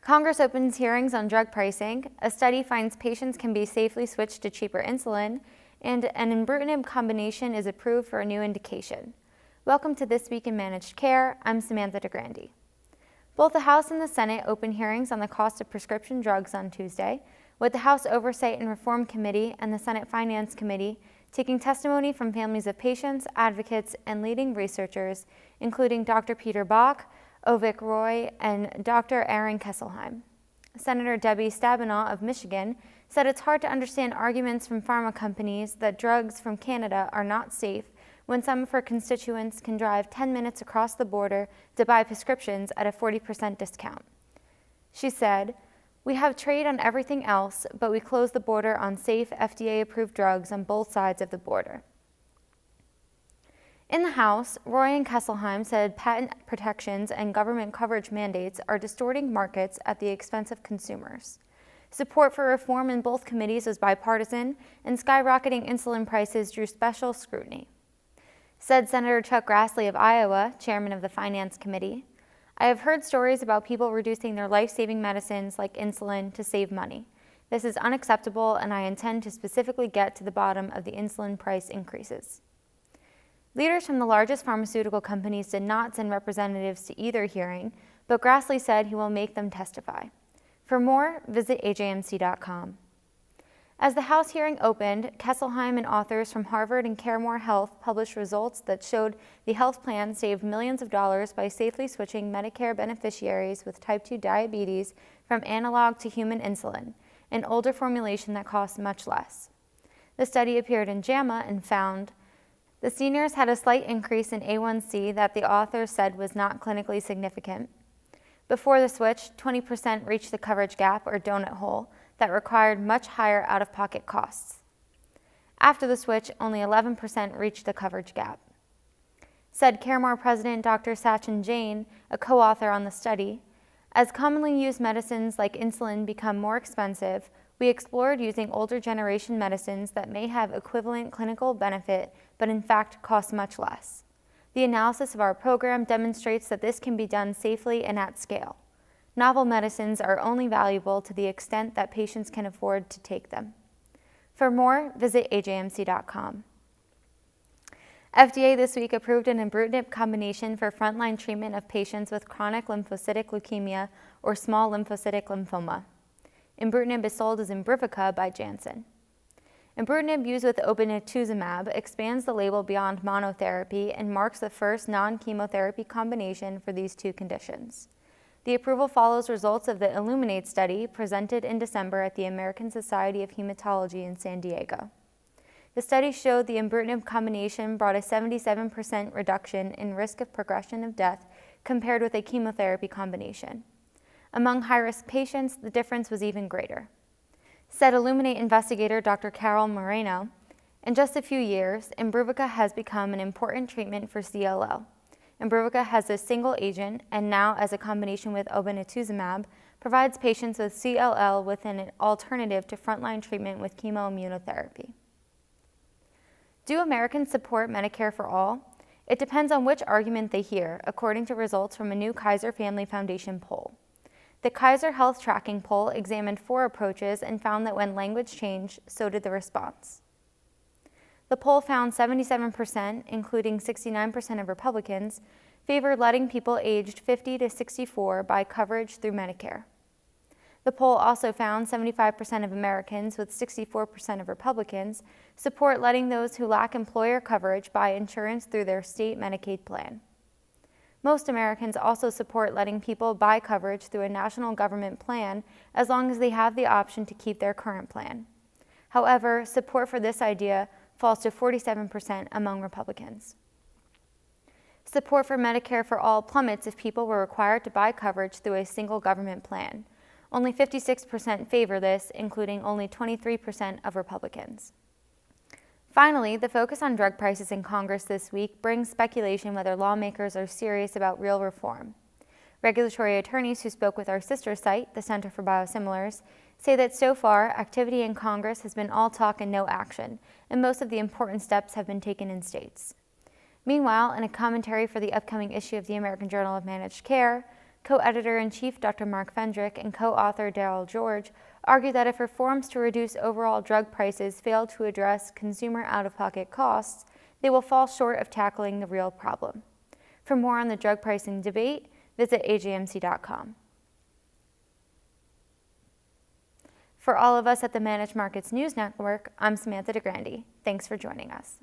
Congress opens hearings on drug pricing. A study finds patients can be safely switched to cheaper insulin, and an Imbruvica combination is approved for a new indication. Welcome to This Week in Managed Care. I'm Samantha DeGrandi. Both the House and the Senate open hearings on the cost of prescription drugs on Tuesday, with the House Oversight and Reform Committee and the Senate Finance Committee taking testimony from families of patients, advocates, and leading researchers, including Dr. Peter Bach, Avik Roy, and Dr. Aaron Kesselheim. Senator Debbie Stabenow of Michigan said it's hard to understand arguments from pharma companies that drugs from Canada are not safe when some of her constituents can drive 10 minutes across the border to buy prescriptions at a 40% discount. She said, "We have trade on everything else, but we close the border on safe FDA-approved drugs on both sides of the border." In the House, Roy and Kesselheim said patent protections and government coverage mandates are distorting markets at the expense of consumers. Support for reform in both committees was bipartisan, and skyrocketing insulin prices drew special scrutiny. Said Senator Chuck Grassley of Iowa, chairman of the Finance Committee, "I have heard stories about people reducing their life-saving medicines like insulin to save money. This is unacceptable, and I intend to specifically get to the bottom of the insulin price increases." Leaders from the largest pharmaceutical companies did not send representatives to either hearing, but Grassley said he will make them testify. For more, visit ajmc.com. As the House hearing opened, Kesselheim and authors from Harvard and CareMore Health published results that showed the health plan saved millions of dollars by safely switching Medicare beneficiaries with type 2 diabetes from analog to human insulin, an older formulation that costs much less. The study appeared in JAMA and found the seniors had a slight increase in A1C that the authors said was not clinically significant. Before the switch, 20% reached the coverage gap or donut hole that required much higher out-of-pocket costs. After the switch, only 11% reached the coverage gap. Said CareMore President Dr. Sachin Jain, a co-author on the study, "As commonly used medicines like insulin become more expensive, we explored using older generation medicines that may have equivalent clinical benefit but in fact cost much less. The analysis of our program demonstrates that this can be done safely and at scale. Novel medicines are only valuable to the extent that patients can afford to take them." For more, visit ajmc.com. FDA this week approved an Imbruvica combination for frontline treatment of patients with chronic lymphocytic leukemia or small lymphocytic lymphoma. Imbruvica is sold as Imbruvica by Janssen. Imbruvica used with obinutuzumab expands the label beyond monotherapy and marks the first non-chemotherapy combination for these two conditions. The approval follows results of the Illuminate study presented in December at the American Society of Hematology in San Diego. The study showed the Imbruvica combination brought a 77% reduction in risk of progression of death compared with a chemotherapy combination. Among high-risk patients, the difference was even greater. Said Illuminate investigator Dr. Carol Moreno, "In just a few years, Imbruvica has become an important treatment for CLL. Imbruvica has a single agent, and now as a combination with obinutuzumab, provides patients with CLL with an alternative to frontline treatment with chemoimmunotherapy." Do Americans support Medicare for all? It depends on which argument they hear, according to results from a new Kaiser Family Foundation poll. The Kaiser Health Tracking Poll examined 4 approaches and found that when language changed, so did the response. The poll found 77%, including 69% of Republicans, favored letting people aged 50 to 64 buy coverage through Medicare. The poll also found 75% of Americans, with 64% of Republicans, support letting those who lack employer coverage buy insurance through their state Medicaid plan. Most Americans also support letting people buy coverage through a national government plan as long as they have the option to keep their current plan. However, support for this idea falls to 47% among Republicans. Support for Medicare for all plummets if people were required to buy coverage through a single government plan. Only 56% favor this, including only 23% of Republicans. Finally, the focus on drug prices in Congress this week brings speculation whether lawmakers are serious about real reform. Regulatory attorneys who spoke with our sister site, the Center for Biosimilars, say that so far, activity in Congress has been all talk and no action, and most of the important steps have been taken in states. Meanwhile, in a commentary for the upcoming issue of the American Journal of Managed Care, Co-editor-in-chief Dr. Mark Fendrick and co-author Daryl George argue that if reforms to reduce overall drug prices fail to address consumer out-of-pocket costs, they will fall short of tackling the real problem. For more on the drug pricing debate, visit ajmc.com. For all of us at the Managed Markets News Network, I'm Samantha DeGrande. Thanks for joining us.